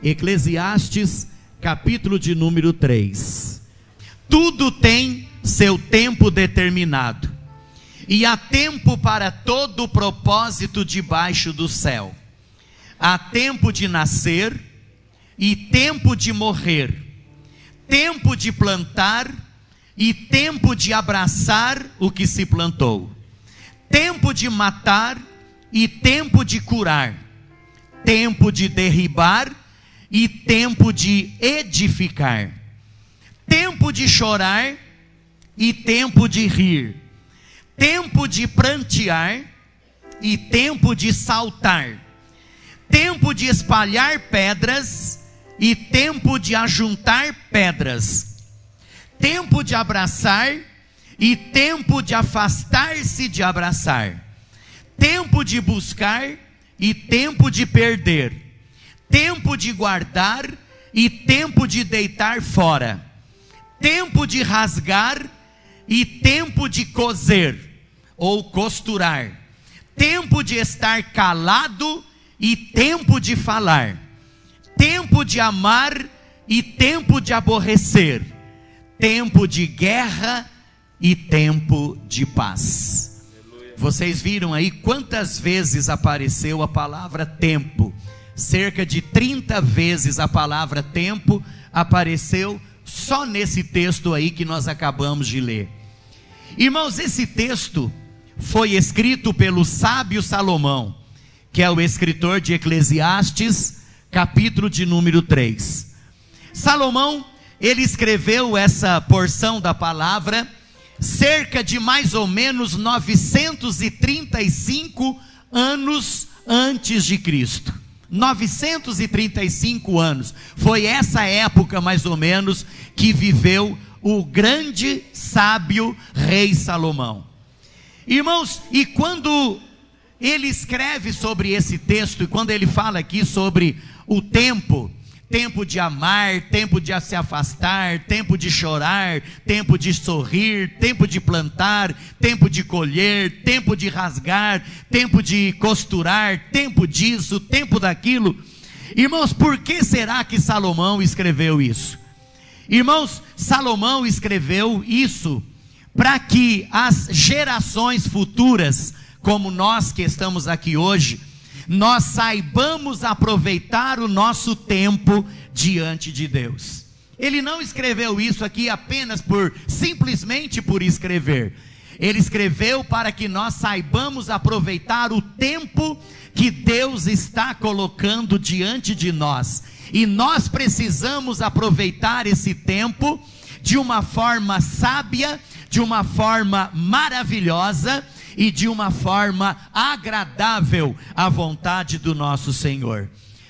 Eclesiastes, capítulo de número 3. Tudo tem seu tempo determinado, e há tempo para todo o propósito debaixo do céu. Há tempo de nascer e tempo de morrer, tempo de plantar e tempo de abraçar o que se plantou, tempo de matar e tempo de curar, tempo de derribar e tempo de edificar, tempo de chorar e tempo de rir, tempo de prantear e tempo de saltar, tempo de espalhar pedras e tempo de ajuntar pedras, tempo de abraçar e tempo de afastar-se de abraçar, tempo de buscar e tempo de perder, tempo de guardar e tempo de deitar fora, tempo de rasgar e tempo de coser ou costurar, tempo de estar calado e tempo de falar, tempo de amar e tempo de aborrecer, tempo de guerra e tempo de paz. Vocês viram aí quantas vezes apareceu a palavra tempo? Cerca de 30 vezes a palavra tempo apareceu só nesse texto aí que nós acabamos de ler. Irmãos, esse texto foi escrito pelo sábio Salomão, que é o escritor de Eclesiastes, capítulo de número 3. Salomão, ele escreveu essa porção da palavra cerca de mais ou menos 935 anos antes de Cristo. 935 anos, foi essa época mais ou menos que viveu o grande sábio rei Salomão. Irmãos, e quando ele escreve sobre esse texto, e quando ele fala aqui sobre o tempo, tempo de amar, tempo de se afastar, tempo de chorar, tempo de sorrir, tempo de plantar, tempo de colher, tempo de rasgar, tempo de costurar, tempo disso, tempo daquilo. Irmãos, por que será que Salomão escreveu isso? Irmãos, Salomão escreveu isso para que as gerações futuras, como nós que estamos aqui hoje, nós saibamos aproveitar o nosso tempo diante de Deus. Ele não escreveu isso aqui apenas simplesmente por escrever. Ele escreveu para que nós saibamos aproveitar o tempo que Deus está colocando diante de nós. E nós precisamos aproveitar esse tempo de uma forma sábia, de uma forma maravilhosa e de uma forma agradável à vontade do nosso Senhor.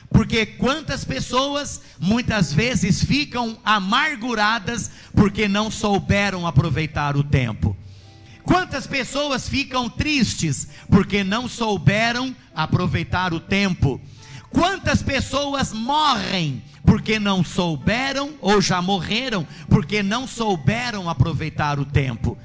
Porque quantas pessoas muitas vezes ficam amarguradas porque não souberam aproveitar o tempo? Quantas pessoas ficam tristes porque não souberam aproveitar o tempo? Quantas pessoas morrem porque não souberam, ou já morreram porque não souberam aproveitar o tempo?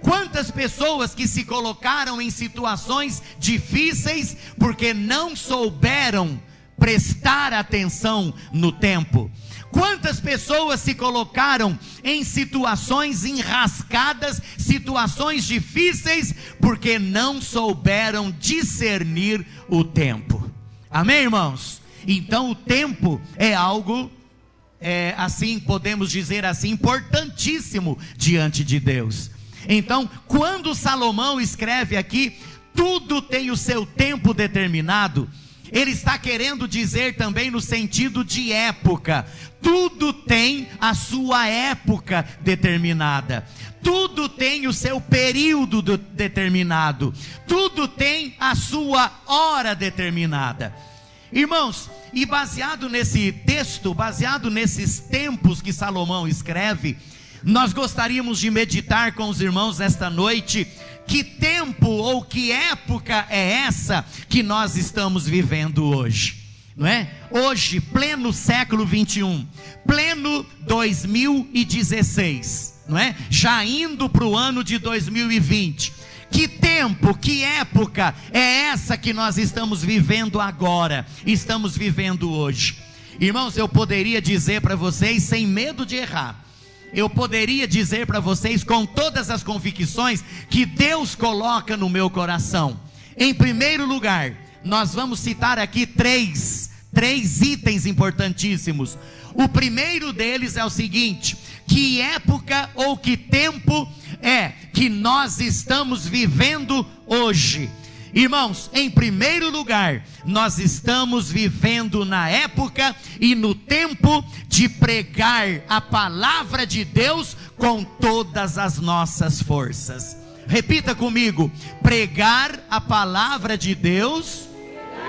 Quantas pessoas que se colocaram em situações difíceis porque não souberam prestar atenção no tempo? Quantas pessoas se colocaram em situações enrascadas, situações difíceis, porque não souberam discernir o tempo? Amém, irmãos? Então o tempo é algo, assim, podemos dizer assim, importantíssimo diante de Deus. Então, quando Salomão escreve aqui, tudo tem o seu tempo determinado, ele está querendo dizer também no sentido de época. Tudo tem a sua época determinada, tudo tem o seu período determinado, tudo tem a sua hora determinada. Irmãos, e baseado nesse texto, baseado nesses tempos que Salomão escreve, nós gostaríamos de meditar com os irmãos nesta noite, que tempo ou que época é essa que nós estamos vivendo hoje, não é? Hoje, pleno século 21, pleno 2016, não é? Já indo para o ano de 2020, que tempo, que época é essa que nós estamos vivendo agora, estamos vivendo hoje? Irmãos, eu poderia dizer para vocês, sem medo de errar, eu poderia dizer para vocês com todas as convicções que Deus coloca no meu coração. Em primeiro lugar, nós vamos citar aqui três itens importantíssimos. O primeiro deles é o seguinte: que época ou que tempo é que nós estamos vivendo hoje? Irmãos, em primeiro lugar, nós estamos vivendo na época e no tempo de pregar a palavra de Deus com todas as nossas forças. Repita comigo: pregar a palavra de Deus,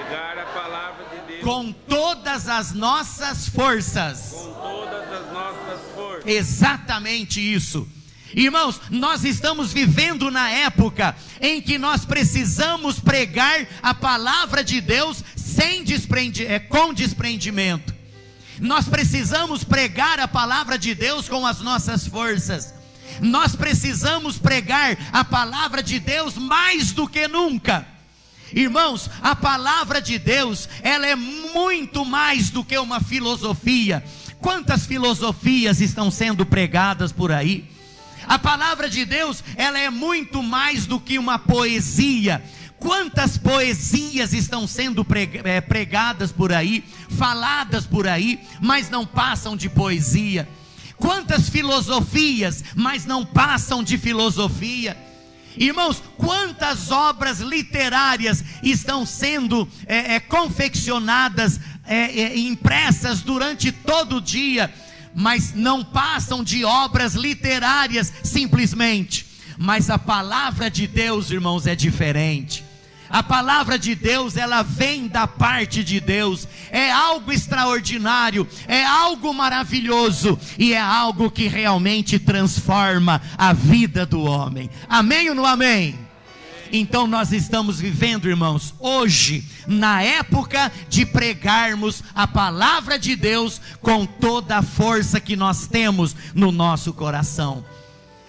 pregar a palavra de Deus com todas as nossas forças. com todas as nossas forças. Exatamente isso. Irmãos, nós estamos vivendo na época em que nós precisamos pregar a palavra de Deus com desprendimento. Nós precisamos pregar a palavra de Deus com as nossas forças. Nós precisamos pregar a palavra de Deus mais do que nunca. Irmãos, a palavra de Deus, ela é muito mais do que uma filosofia. Quantas filosofias estão sendo pregadas por aí? A palavra de Deus, ela é muito mais do que uma poesia. Quantas poesias estão sendo pregadas por aí, faladas por aí, mas não passam de poesia. Quantas filosofias, mas não passam de filosofia. Irmãos, quantas obras literárias estão sendo confeccionadas, impressas durante todo o dia, mas não passam de obras literárias simplesmente. Mas a palavra de Deus, irmãos, é diferente. A palavra de Deus, ela vem da parte de Deus. É algo extraordinário, é algo maravilhoso, e é algo que realmente transforma a vida do homem. Amém ou não amém? Então nós estamos vivendo, irmãos, hoje, na época de pregarmos a palavra de Deus com toda a força que nós temos no nosso coração.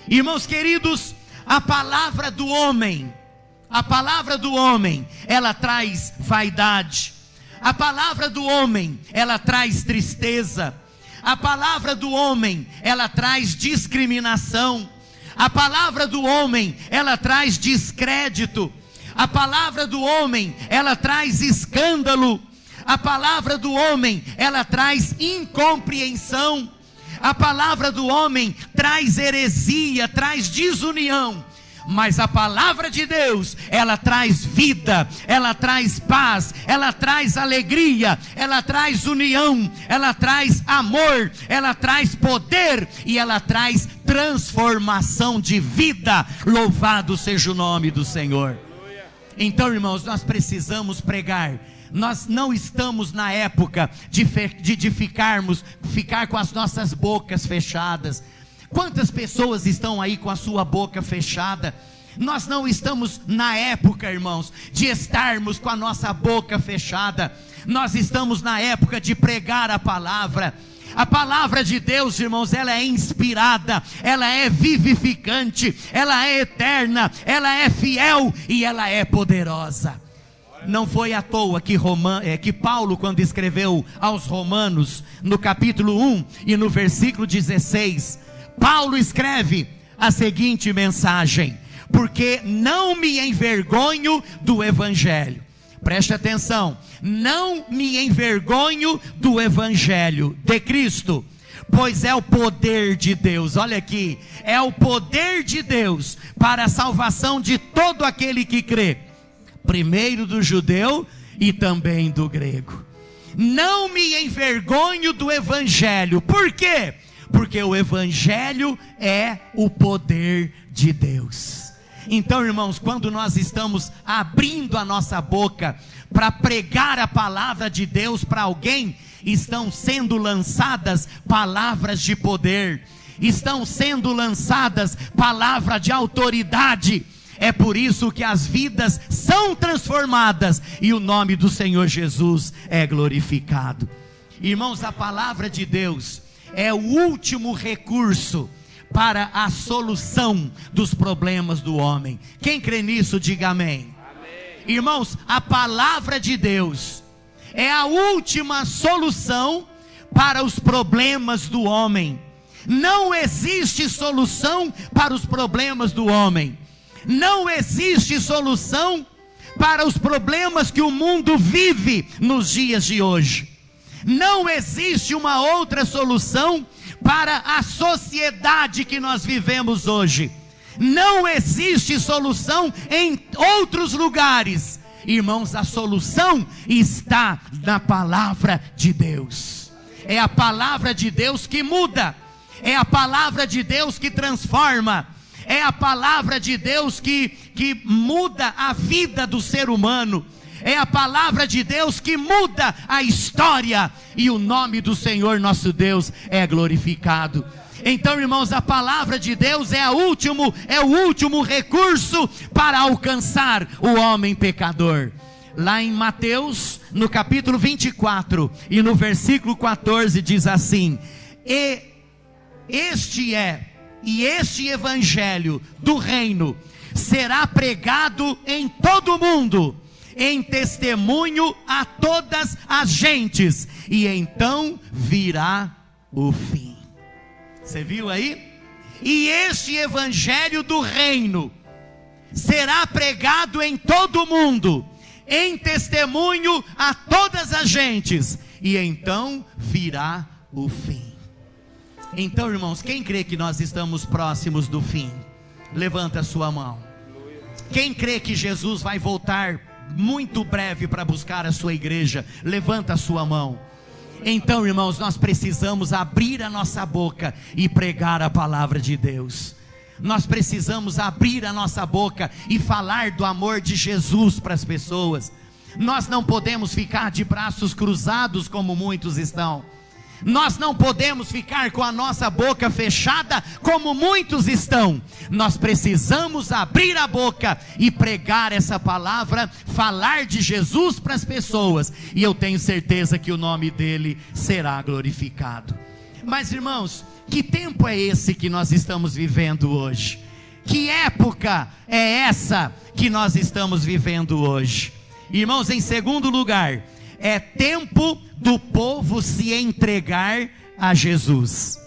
Irmãos queridos, a palavra do homem, ela traz vaidade. A palavra do homem, ela traz tristeza. A palavra do homem, ela traz discriminação. A palavra do homem, ela traz descrédito. A palavra do homem, ela traz escândalo. A palavra do homem, ela traz incompreensão. A palavra do homem traz heresia, traz desunião. Mas a palavra de Deus, ela traz vida, ela traz paz, ela traz alegria, ela traz união, ela traz amor, ela traz poder e ela traz transformação de vida. Louvado seja o nome do Senhor. Então, irmãos, nós precisamos pregar. Nós não estamos na época de ficar com as nossas bocas fechadas. Quantas pessoas estão aí com a sua boca fechada? Nós não estamos na época, irmãos, de estarmos com a nossa boca fechada. Nós estamos na época de pregar a palavra. A palavra de Deus, irmãos, ela é inspirada, ela é vivificante, ela é eterna, ela é fiel e ela é poderosa. Não foi à toa que Paulo, quando escreveu aos Romanos, no capítulo 1 e no versículo 16, Paulo escreve a seguinte mensagem: porque não me envergonho do evangelho. Preste atenção: não me envergonho do evangelho de Cristo, pois é o poder de Deus. Olha aqui, é o poder de Deus para a salvação de todo aquele que crê, primeiro do judeu e também do grego. Não me envergonho do evangelho. Por quê? Porque o evangelho é o poder de Deus. Então, irmãos, quando nós estamos abrindo a nossa boca para pregar a palavra de Deus para alguém, estão sendo lançadas palavras de poder, estão sendo lançadas palavras de autoridade. É por isso que as vidas são transformadas e o nome do Senhor Jesus é glorificado. Irmãos, a palavra de Deus é o último recurso para a solução dos problemas do homem. Quem crê nisso, diga amém. Amém. Irmãos, a palavra de Deus, é a última solução para os problemas do homem. Não existe solução para os problemas do homem. Não existe solução para os problemas que o mundo vive nos dias de hoje. Não existe uma outra solução para a sociedade que nós vivemos hoje. Não existe solução em outros lugares. Irmãos, a solução está na palavra de Deus. É a palavra de Deus que muda. É a palavra de Deus que transforma. É a palavra de Deus que muda a vida do ser humano. É a palavra de Deus que muda a história. E o nome do Senhor nosso Deus é glorificado. Então, irmãos, a palavra de Deus é o último recurso para alcançar o homem pecador. Lá em Mateus, no capítulo 24 e no versículo 14 diz assim: este evangelho do reino será pregado em todo o mundo, em testemunho a todas as gentes, e então virá o fim. Você viu aí? E este evangelho do reino será pregado em todo o mundo, em testemunho a todas as gentes, e então virá o fim. Então, irmãos, quem crê que nós estamos próximos do fim? Levanta a sua mão. Quem crê que Jesus vai voltar muito breve para buscar a sua igreja? Levanta a sua mão. Então, irmãos, nós precisamos abrir a nossa boca e pregar a palavra de Deus. Nós precisamos abrir a nossa boca e falar do amor de Jesus para as pessoas. Nós não podemos ficar de braços cruzados como muitos estão. Nós não podemos ficar com a nossa boca fechada como muitos estão. Nós precisamos abrir a boca e pregar essa palavra, falar de Jesus para as pessoas, e eu tenho certeza que o nome dele será glorificado. Mas, irmãos, que tempo é esse que nós estamos vivendo hoje? Que época é essa que nós estamos vivendo hoje? Irmãos, em segundo lugar, é tempo do povo se entregar a Jesus.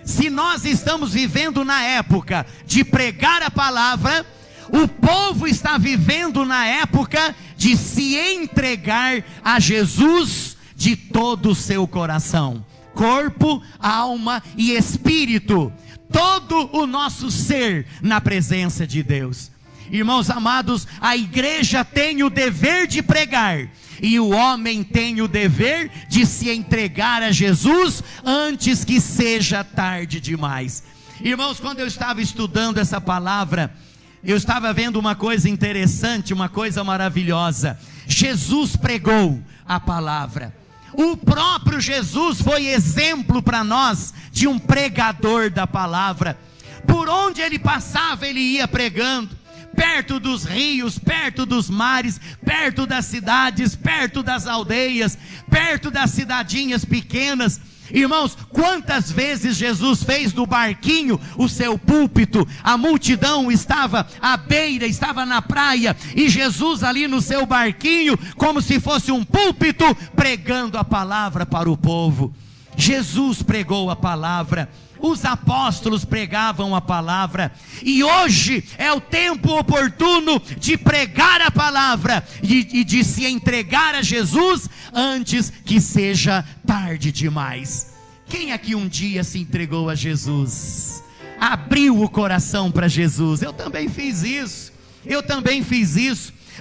Se nós estamos vivendo na época de pregar a palavra, o povo está vivendo na época de se entregar a Jesus de todo o seu coração, corpo, alma e espírito, todo o nosso ser na presença de Deus. Irmãos amados, a igreja tem o dever de pregar, e o homem tem o dever de se entregar a Jesus antes que seja tarde demais. Irmãos, quando eu estava estudando essa palavra, eu estava vendo uma coisa interessante, uma coisa maravilhosa. Jesus pregou a palavra. O próprio Jesus foi exemplo para nós de um pregador da palavra. Por onde ele passava, ele ia pregando. Perto dos rios, perto dos mares, perto das cidades, perto das aldeias, perto das cidadinhas pequenas. Irmãos, quantas vezes Jesus fez do barquinho o seu púlpito? A multidão estava à beira, estava na praia, e Jesus ali no seu barquinho, como se fosse um púlpito, pregando a palavra para o povo. Jesus pregou a palavra. Os apóstolos pregavam a palavra, e hoje é o tempo oportuno de pregar a palavra e de se entregar a Jesus antes que seja tarde demais. Quem aqui um dia se entregou a Jesus? Abriu o coração para Jesus? Eu também fiz isso.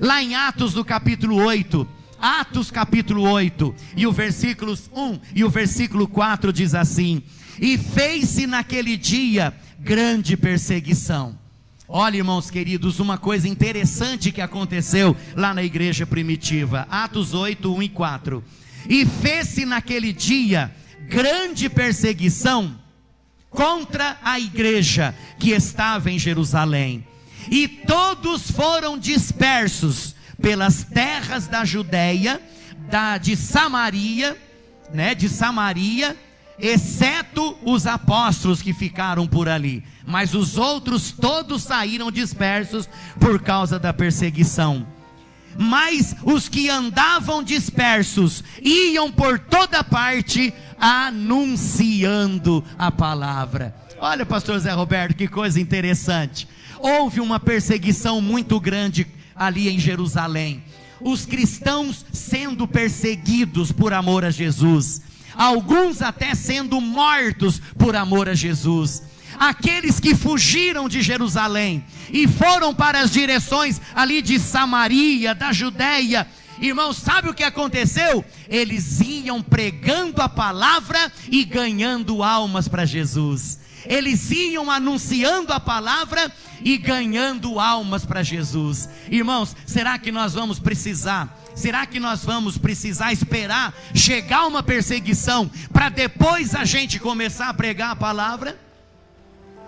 Lá em Atos do capítulo 8, Atos capítulo 8, e o versículo 1 e o versículo 4 diz assim: e fez-se naquele dia grande perseguição. Olha, irmãos queridos, uma coisa interessante que aconteceu lá na igreja primitiva. Atos 8, 1 e 4. E fez-se naquele dia grande perseguição contra a igreja que estava em Jerusalém. E todos foram dispersos pelas terras da Judeia, de Samaria, exceto os apóstolos que ficaram por ali, mas os outros todos saíram dispersos por causa da perseguição. mas os que andavam dispersos iam por toda parte anunciando a palavra. Olha, pastor Zé Roberto, que coisa interessante. Houve uma perseguição muito grande ali em Jerusalém. Os cristãos sendo perseguidos por amor a Jesus, alguns até sendo mortos por amor a Jesus. Aqueles que fugiram de Jerusalém e foram para as direções ali de Samaria, da Judeia, irmãos, sabe o que aconteceu? Eles iam pregando a palavra e ganhando almas para Jesus. Eles iam anunciando a palavra e ganhando almas para Jesus. Irmãos, será que nós vamos precisar? Será que nós vamos precisar esperar chegar uma perseguição para depois a gente começar a pregar a palavra?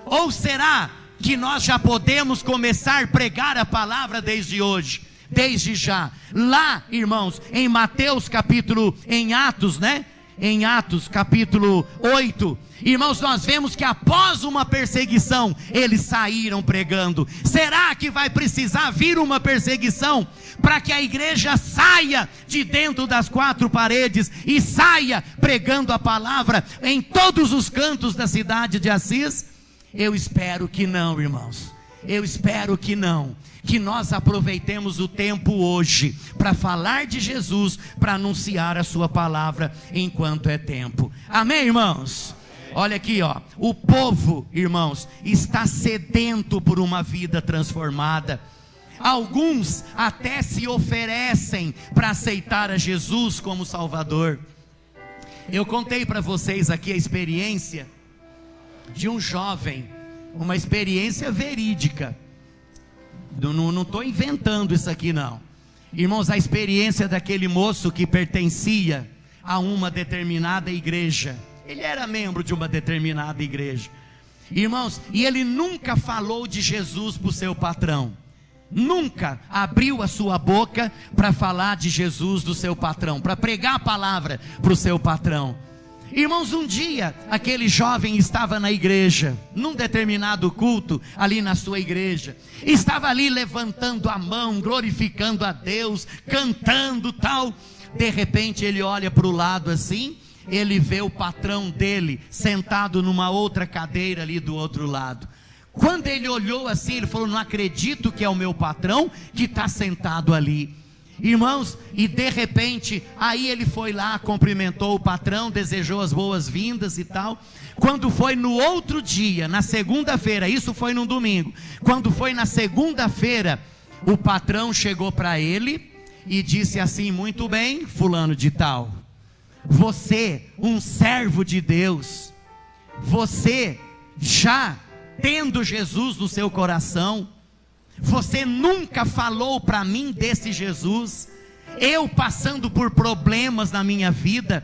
Ou será que nós já podemos começar a pregar a palavra desde hoje? Desde já. Lá, irmãos, em Mateus capítulo, em Atos, né? Em Atos capítulo 8, irmãos, nós vemos que após uma perseguição, eles saíram pregando. Será que vai precisar vir uma perseguição para que a igreja saia de dentro das quatro paredes e saia pregando a palavra em todos os cantos da cidade de Assis? Eu espero que não, irmãos. Eu espero que não. Que nós aproveitemos o tempo hoje para falar de Jesus, para anunciar a sua palavra enquanto é tempo. Amém, irmãos? Olha aqui, ó. O povo, irmãos, está sedento por uma vida transformada. Alguns até se oferecem para aceitar a Jesus como Salvador. Eu contei para vocês aqui a experiência de um jovem, uma experiência verídica. Não estou inventando isso aqui não. Irmãos, a experiência daquele moço que pertencia a uma determinada igreja. Ele era membro de uma determinada igreja. Irmãos, e ele nunca falou de Jesus para o seu patrão. Nunca abriu a sua boca para falar de Jesus do seu patrão, para pregar a palavra para o seu patrão. Irmãos, um dia aquele jovem estava na igreja, num determinado culto, ali na sua igreja, estava ali levantando a mão, glorificando a Deus, cantando tal. De repente ele olha para o lado assim, ele vê o patrão dele sentado numa outra cadeira ali do outro lado. Quando ele olhou assim, ele falou: não acredito que é o meu patrão que está sentado ali. Irmãos, e de repente, aí ele foi lá, cumprimentou o patrão, desejou as boas-vindas e tal. Quando foi no outro dia, na segunda-feira, isso foi no domingo, quando foi na segunda-feira, o patrão chegou para ele e disse assim: muito bem, fulano de tal, você, um servo de Deus, você já tendo Jesus no seu coração, você nunca falou para mim desse Jesus. Eu passando por problemas na minha vida,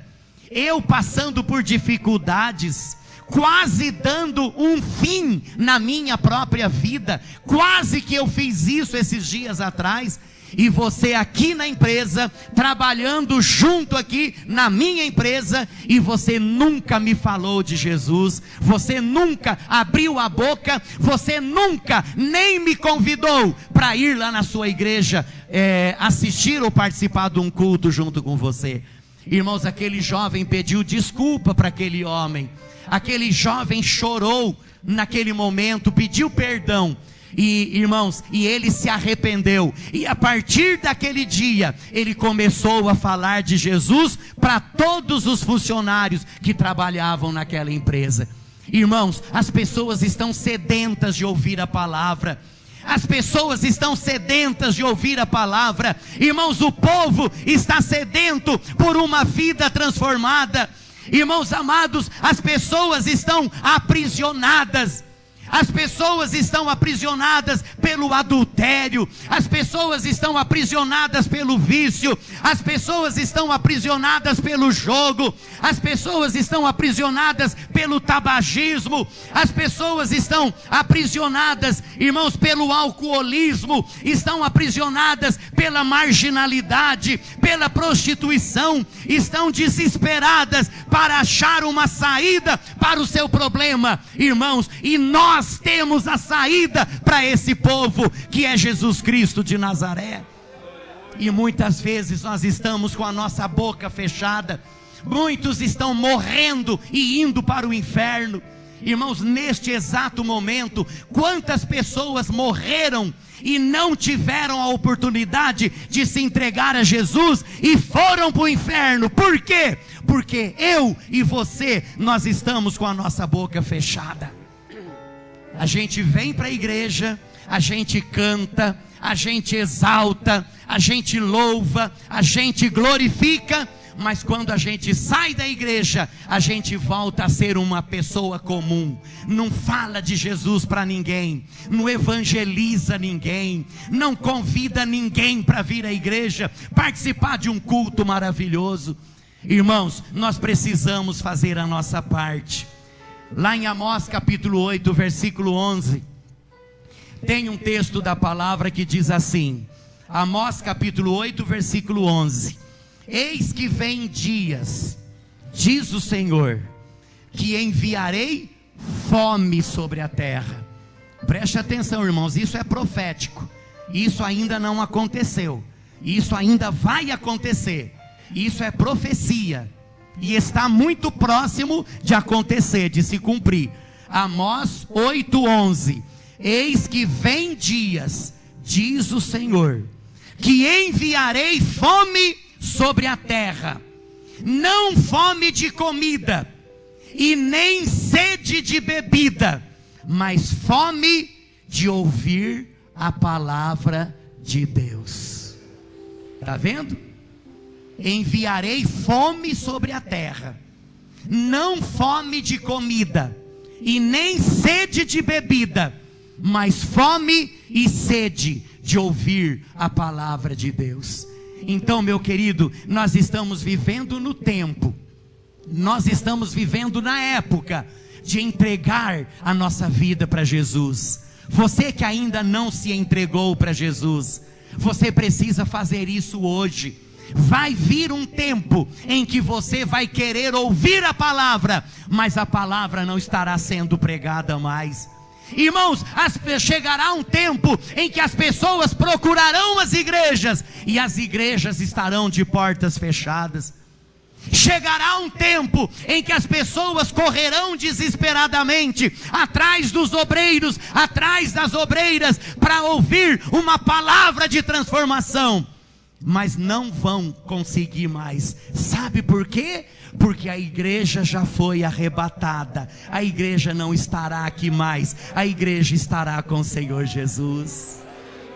eu passando por dificuldades, quase dando um fim na minha própria vida, quase que eu fiz isso esses dias atrás. E você aqui na empresa, trabalhando junto aqui na minha empresa, e você nunca me falou de Jesus, você nunca abriu a boca, você nunca nem me convidou para ir lá na sua igreja assistir ou participar de um culto junto com você. Irmãos, aquele jovem pediu desculpa para aquele homem, aquele jovem chorou naquele momento, pediu perdão. E irmãos, e ele se arrependeu, e a partir daquele dia, ele começou a falar de Jesus para todos os funcionários que trabalhavam naquela empresa. Irmãos, as pessoas estão sedentas de ouvir a palavra. As pessoas estão sedentas de ouvir a palavra. Irmãos, o povo está sedento por uma vida transformada. Irmãos amados, as pessoas estão aprisionadas. As pessoas estão aprisionadas pelo adultério, as pessoas estão aprisionadas pelo vício, as pessoas estão aprisionadas pelo jogo, as pessoas estão aprisionadas pelo tabagismo, as pessoas estão aprisionadas, irmãos, pelo alcoolismo, estão aprisionadas pela marginalidade, pela prostituição, estão desesperadas para achar uma saída para o seu problema, irmãos, e nós temos a saída para esse povo, que é Jesus Cristo de Nazaré. E muitas vezes nós estamos com a nossa boca fechada. Muitos estão morrendo e indo para o inferno. Irmãos, neste exato momento, quantas pessoas morreram e não tiveram a oportunidade de se entregar a Jesus e foram para o inferno? Por quê? Porque eu e você, nós estamos com a nossa boca fechada. A gente vem para a igreja, a gente canta, a gente exalta, a gente louva, a gente glorifica, mas quando a gente sai da igreja, a gente volta a ser uma pessoa comum. Não fala de Jesus para ninguém, não evangeliza ninguém, não convida ninguém para vir à igreja, participar de um culto maravilhoso. Irmãos, nós precisamos fazer a nossa parte. Lá em Amós capítulo 8, versículo 11, tem um texto da palavra que diz assim, Amós capítulo 8, versículo 11: eis que vem dias, diz o Senhor, que enviarei fome sobre a terra. Preste atenção, irmãos, isso é profético. Isso ainda não aconteceu, isso ainda vai acontecer. Isso é profecia e está muito próximo de acontecer, de se cumprir. Amós 8:11: eis que vem dias, diz o Senhor, que enviarei fome sobre a terra, não fome de comida e nem sede de bebida, mas fome de ouvir a palavra de Deus. Está vendo? Enviarei fome sobre a terra, não fome de comida e nem sede de bebida, mas fome e sede de ouvir a palavra de Deus. Então, meu querido, nós estamos vivendo no tempo, nós estamos vivendo na época de entregar a nossa vida para Jesus. Você que ainda não se entregou para Jesus, você precisa fazer isso hoje. Vai vir um tempo em que você vai querer ouvir a palavra, mas a palavra não estará sendo pregada mais. Irmãos, chegará um tempo em que as pessoas procurarão as igrejas e as igrejas estarão de portas fechadas. Chegará um tempo em que as pessoas correrão desesperadamente atrás dos obreiros, atrás das obreiras, para ouvir uma palavra de transformação, mas não vão conseguir mais. Sabe por quê? Porque a igreja já foi arrebatada. A igreja não estará aqui mais. A igreja estará com o Senhor Jesus.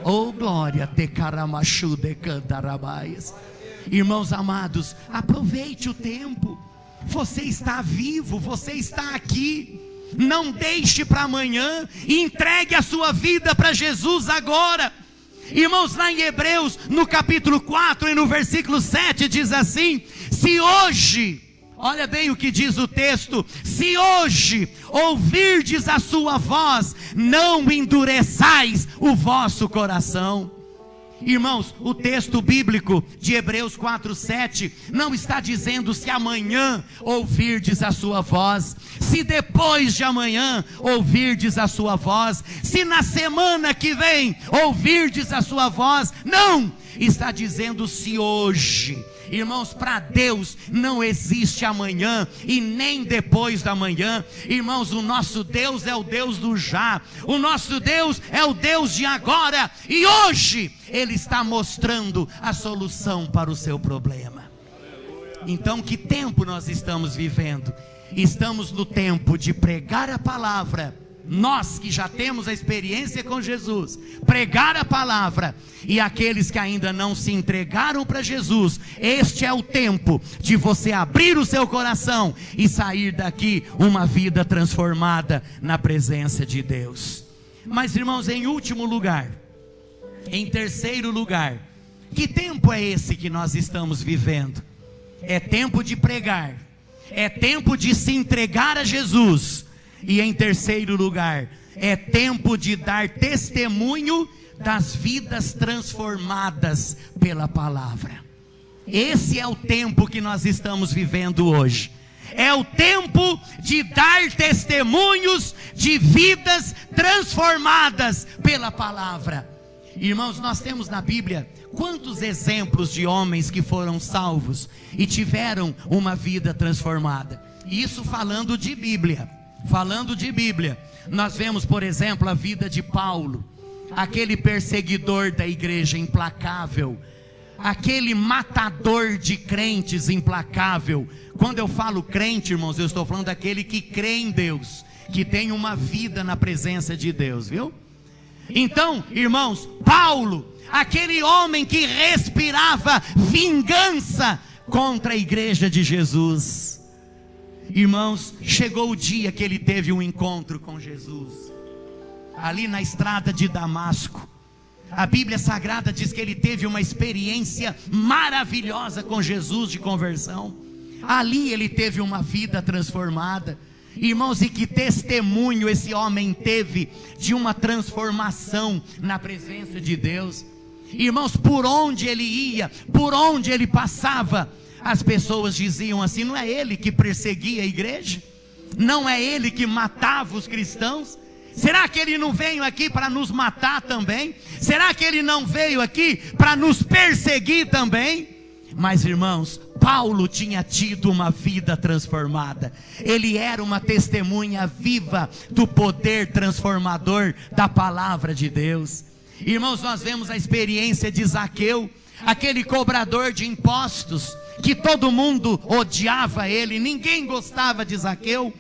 Oh glória, te caramachu de cantarabaias. Irmãos amados, aproveite o tempo. Você está vivo, você está aqui. Não deixe para amanhã. Entregue a sua vida para Jesus agora. Irmãos, lá em Hebreus, no capítulo 4 e no versículo 7, diz assim: se hoje, olha bem o que diz o texto, se hoje ouvirdes a sua voz, não endureçais o vosso coração. Irmãos, o texto bíblico de Hebreus 4:7 não está dizendo se amanhã ouvirdes a sua voz, se depois de amanhã ouvirdes a sua voz, se na semana que vem ouvirdes a sua voz. Não, está dizendo se hoje. Irmãos, para Deus não existe amanhã e nem depois da manhã. Irmãos, o nosso Deus é o Deus do já. O nosso Deus é o Deus de agora. E hoje Ele está mostrando a solução para o seu problema. Então, que tempo nós estamos vivendo? Estamos no tempo de pregar a palavra. Nós que já temos a experiência com Jesus, pregar a palavra. E aqueles que ainda não se entregaram para Jesus, este é o tempo de você abrir o seu coração e sair daqui uma vida transformada na presença de Deus. Mas irmãos, em último lugar, em terceiro lugar, que tempo é esse que nós estamos vivendo? É tempo de pregar, é tempo de se entregar a Jesus. E em terceiro lugar, é tempo de dar testemunho das vidas transformadas pela palavra. Esse é o tempo que nós estamos vivendo hoje. É o tempo de dar testemunhos de vidas transformadas pela palavra. Irmãos, nós temos na Bíblia quantos exemplos de homens que foram salvos e tiveram uma vida transformada. Isso falando de Bíblia. Nós vemos, por exemplo, a vida de Paulo, aquele perseguidor da igreja implacável, aquele matador de crentes implacável. Quando eu falo crente, irmãos, eu estou falando daquele que crê em Deus, que tem uma vida na presença de Deus, viu? Então, irmãos, Paulo, aquele homem que respirava vingança contra a igreja de Jesus. Irmãos, chegou o dia que ele teve um encontro com Jesus, ali na estrada de Damasco. A Bíblia Sagrada diz que ele teve uma experiência maravilhosa com Jesus de conversão. Ali ele teve uma vida transformada. Irmãos, e que testemunho esse homem teve de uma transformação na presença de Deus. Irmãos, por onde ele ia, por onde ele passava, as pessoas diziam assim: não é ele que perseguia a igreja? Não é ele que matava os cristãos? Será que ele não veio aqui para nos matar também? Será que ele não veio aqui para nos perseguir também? Mas, irmãos, Paulo tinha tido uma vida transformada. Ele era uma testemunha viva do poder transformador da palavra de Deus. Irmãos, nós vemos a experiência de Zaqueu, aquele cobrador de impostos, que todo mundo odiava ele, ninguém gostava de Zaqueu.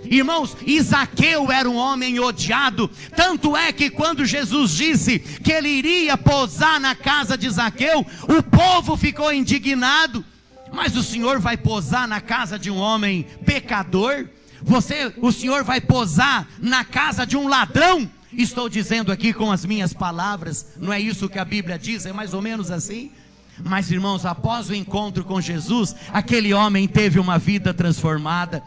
Irmãos, Zaqueu era um homem odiado, tanto é que quando Jesus disse que ele iria posar na casa de Zaqueu, o povo ficou indignado. Mas o Senhor vai posar na casa de um homem pecador? O Senhor vai posar na casa de um ladrão? Estou dizendo aqui com as minhas palavras, não é isso que a Bíblia diz, é mais ou menos assim. Mas, irmãos, após o encontro com Jesus, aquele homem teve uma vida transformada.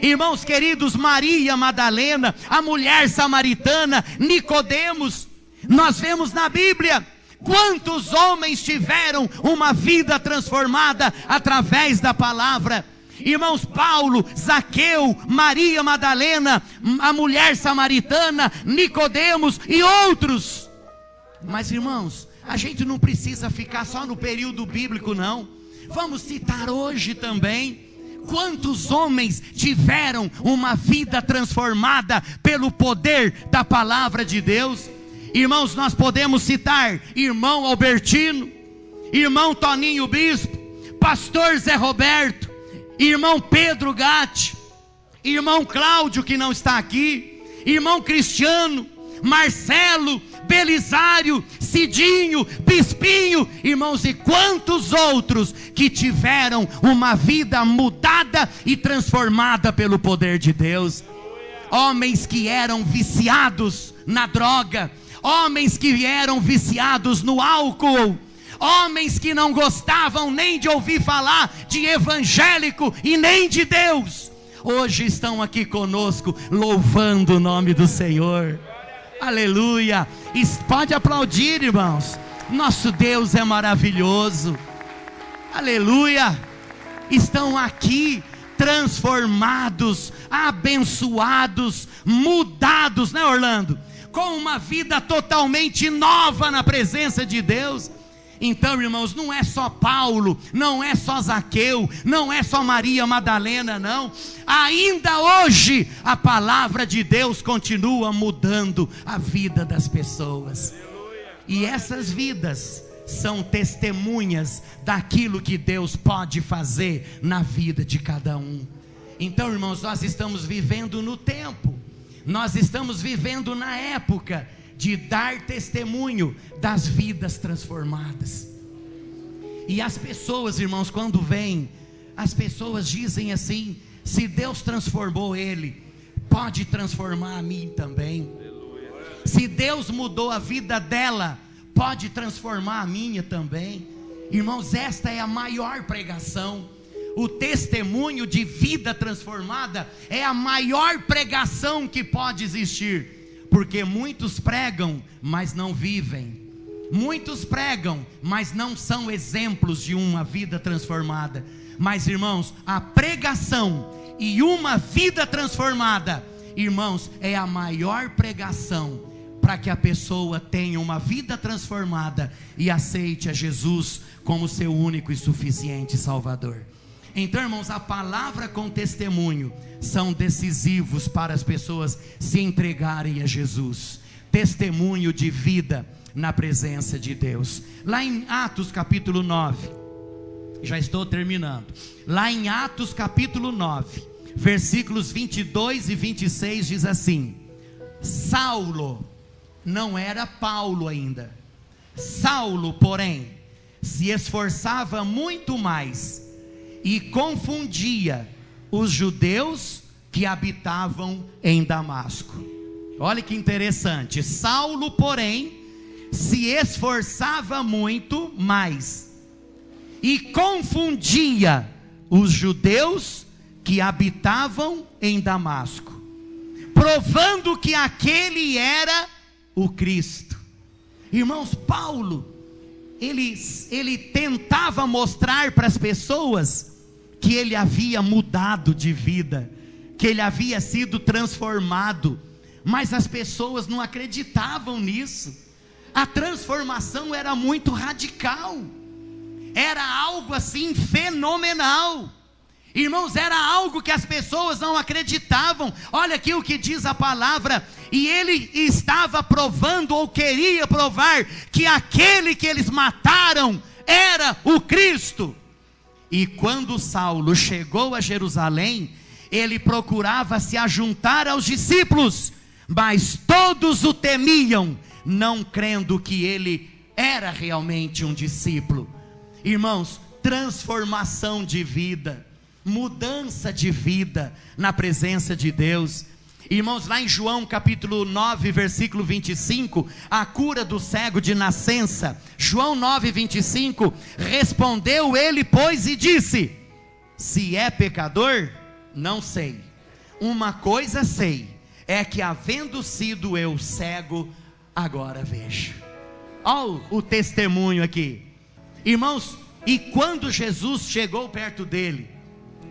Irmãos queridos, Maria Madalena, a mulher samaritana, Nicodemos, nós vemos na Bíblia quantos homens tiveram uma vida transformada através da palavra. Irmãos, Paulo, Zaqueu, Maria Madalena, a mulher samaritana, Nicodemos e outros. Mas, irmãos, a gente não precisa ficar só no período bíblico, não. Vamos citar hoje também. Quantos homens tiveram uma vida transformada pelo poder da palavra de Deus? Irmãos, nós podemos citar irmão Albertino, irmão Toninho Bispo, pastor Zé Roberto, irmão Pedro Gatti, irmão Cláudio, que não está aqui, irmão Cristiano, Marcelo, Belisário, Cidinho, Bispinho, irmãos, e quantos outros que tiveram uma vida mudada e transformada pelo poder de Deus. Homens que eram viciados na droga, homens que eram viciados no álcool, homens que não gostavam nem de ouvir falar de evangélico e nem de Deus, hoje estão aqui conosco louvando o nome do Senhor. Aleluia. Pode aplaudir, irmãos. Nosso Deus é maravilhoso. Aleluia. Estão aqui transformados, abençoados, mudados, né, Orlando? Com uma vida totalmente nova na presença de Deus. Então, irmãos, não é só Paulo, não é só Zaqueu, não é só Maria Madalena, não. Ainda hoje a palavra de Deus continua mudando a vida das pessoas. E essas vidas são testemunhas daquilo que Deus pode fazer na vida de cada um. Então, irmãos, nós estamos vivendo no tempo, nós estamos vivendo na época de dar testemunho das vidas transformadas. E as pessoas, irmãos, quando vêm, as pessoas dizem assim: se Deus transformou ele, pode transformar a mim também. Se Deus mudou a vida dela, pode transformar a minha também. Irmãos, esta é a maior pregação. O testemunho de vida transformada é a maior pregação que pode existir. Porque muitos pregam, mas não vivem. Muitos pregam, mas não são exemplos de uma vida transformada. Mas, irmãos, a pregação e uma vida transformada, irmãos, é a maior pregação para que a pessoa tenha uma vida transformada e aceite a Jesus como seu único e suficiente Salvador. Então, irmãos, a palavra com testemunho são decisivos para as pessoas se entregarem a Jesus. Testemunho de vida na presença de Deus. Lá em Atos capítulo 9, já estou terminando. Lá em Atos capítulo 9, versículos 22 e 26 diz assim: Saulo, não era Paulo ainda, Saulo, porém, se esforçava muito mais e confundia os judeus que habitavam em Damasco. Olha que interessante. Saulo, porém, se esforçava muito mais e confundia os judeus que habitavam em Damasco, provando que aquele era o Cristo. Irmãos, Paulo, ele tentava mostrar para as pessoas que ele havia mudado de vida, que ele havia sido transformado, mas as pessoas não acreditavam nisso. A transformação era muito radical, era algo assim fenomenal. Irmãos, era algo que as pessoas não acreditavam. Olha aqui o que diz a palavra: e ele estava provando, ou queria provar, que aquele que eles mataram era o Cristo. E quando Saulo chegou a Jerusalém, ele procurava se ajuntar aos discípulos, mas todos o temiam, não crendo que ele era realmente um discípulo. Irmãos, transformação de vida, mudança de vida na presença de Deus. Irmãos, lá em João capítulo 9, versículo 25, a cura do cego de nascença. João 9, 25, respondeu ele, pois, e disse: se é pecador, não sei. Uma coisa sei, é que havendo sido eu cego, agora vejo. Olha o testemunho aqui. Irmãos, e quando Jesus chegou perto dele,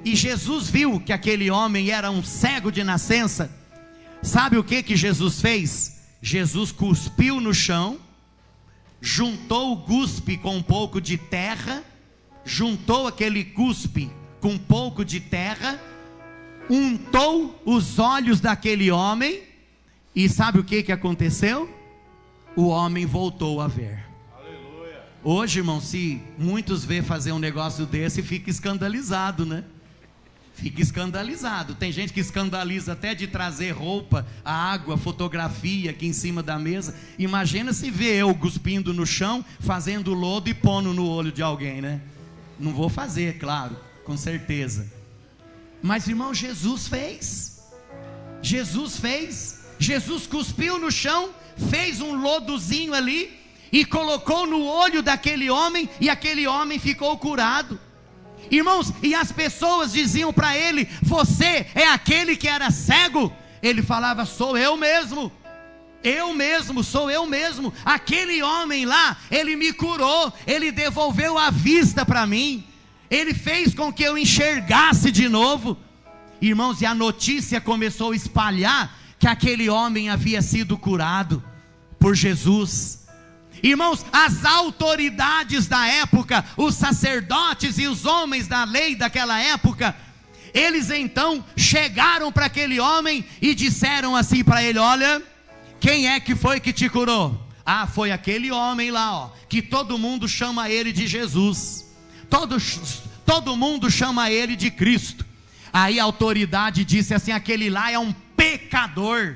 e Jesus viu que aquele homem era um cego de nascença, sabe o que Jesus fez? Jesus cuspiu no chão, juntou o cuspe com um pouco de terra, juntou aquele cuspe com um pouco de terra, untou os olhos daquele homem, e sabe o que aconteceu? O homem voltou a ver. Aleluia. Hoje, irmão, se muitos vê fazer um negócio desse, fica escandalizado, né? Fica escandalizado. Tem gente que escandaliza até de trazer roupa, a água, fotografia aqui em cima da mesa. Imagina se vê eu cuspindo no chão, fazendo lodo e pondo no olho de alguém, né? Não vou fazer, claro, com certeza. Mas, irmão, Jesus fez. Jesus fez. Jesus cuspiu no chão, fez um lodozinho ali e colocou no olho daquele homem, e aquele homem ficou curado. Irmãos, e as pessoas diziam para ele: você é aquele que era cego? Ele falava: sou eu mesmo, sou eu mesmo. Aquele homem lá, ele me curou, ele devolveu a vista para mim, ele fez com que eu enxergasse de novo. Irmãos, e a notícia começou a espalhar que aquele homem havia sido curado por Jesus. Irmãos, as autoridades da época, os sacerdotes e os homens da lei daquela época, eles então chegaram para aquele homem e disseram assim para ele: olha, quem é que foi que te curou? Ah, foi aquele homem lá, ó, que todo mundo chama ele de Jesus, todo mundo chama ele de Cristo. Aí a autoridade disse assim: aquele lá é um pecador,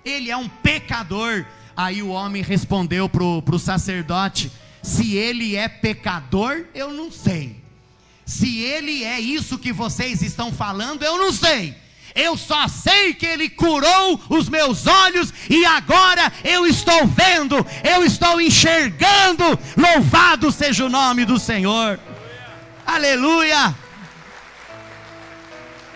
ele é um pecador. Aí o homem respondeu para o sacerdote: se ele é pecador, eu não sei. Se ele é isso que vocês estão falando, eu não sei. Eu só sei que ele curou os meus olhos, e agora eu estou vendo, eu estou enxergando. Louvado seja o nome do Senhor. Aleluia.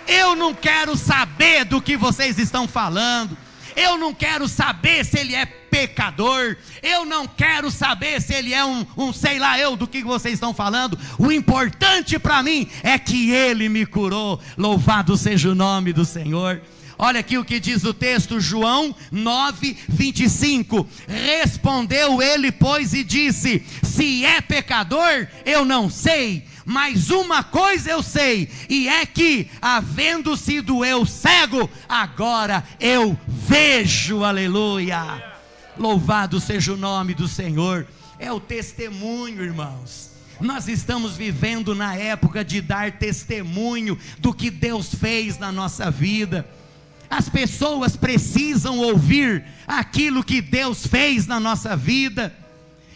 Eu não quero saber do que vocês estão falando. Eu não quero saber se ele é pecador. Eu não quero saber se ele é um sei lá eu do que vocês estão falando. O importante para mim é que ele me curou. Louvado seja o nome do Senhor. Olha aqui o que diz o texto, João 9:25. Respondeu ele, pois, e disse: se é pecador, eu não sei, mas uma coisa eu sei, e é que, havendo sido eu cego, agora eu vejo. Aleluia. Louvado seja o nome do Senhor. É o testemunho, irmãos. Nós estamos vivendo na época de dar testemunho do que Deus fez na nossa vida. As pessoas precisam ouvir aquilo que Deus fez na nossa vida.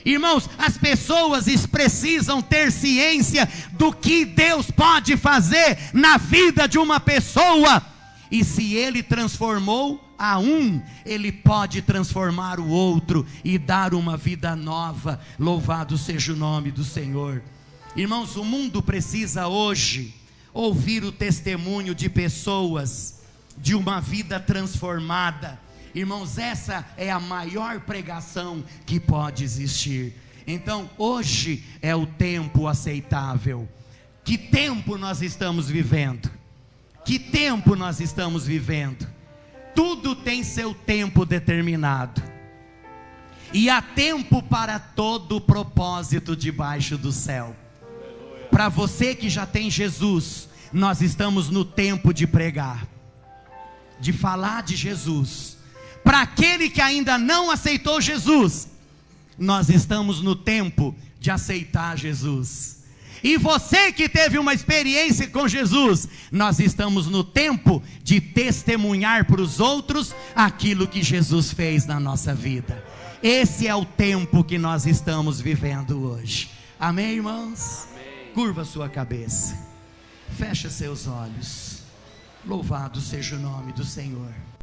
Irmãos, as pessoas precisam ter ciência do que Deus pode fazer na vida de uma pessoa. E se Ele transformou a um, Ele pode transformar o outro e dar uma vida nova. Louvado seja o nome do Senhor. Irmãos, o mundo precisa hoje ouvir o testemunho de pessoas de uma vida transformada. Irmãos, essa é a maior pregação que pode existir. Então, hoje é o tempo aceitável. Que tempo nós estamos vivendo? Que tempo nós estamos vivendo? Tudo tem seu tempo determinado. E há tempo para todo propósito debaixo do céu. Para você que já tem Jesus, nós estamos no tempo de pregar, de falar de Jesus. Para aquele que ainda não aceitou Jesus, nós estamos no tempo de aceitar Jesus. E você que teve uma experiência com Jesus, nós estamos no tempo de testemunhar para os outros aquilo que Jesus fez na nossa vida. Esse é o tempo que nós estamos vivendo hoje. Amém, irmãos? Amém. Curva sua cabeça, fecha seus olhos. Louvado seja o nome do Senhor.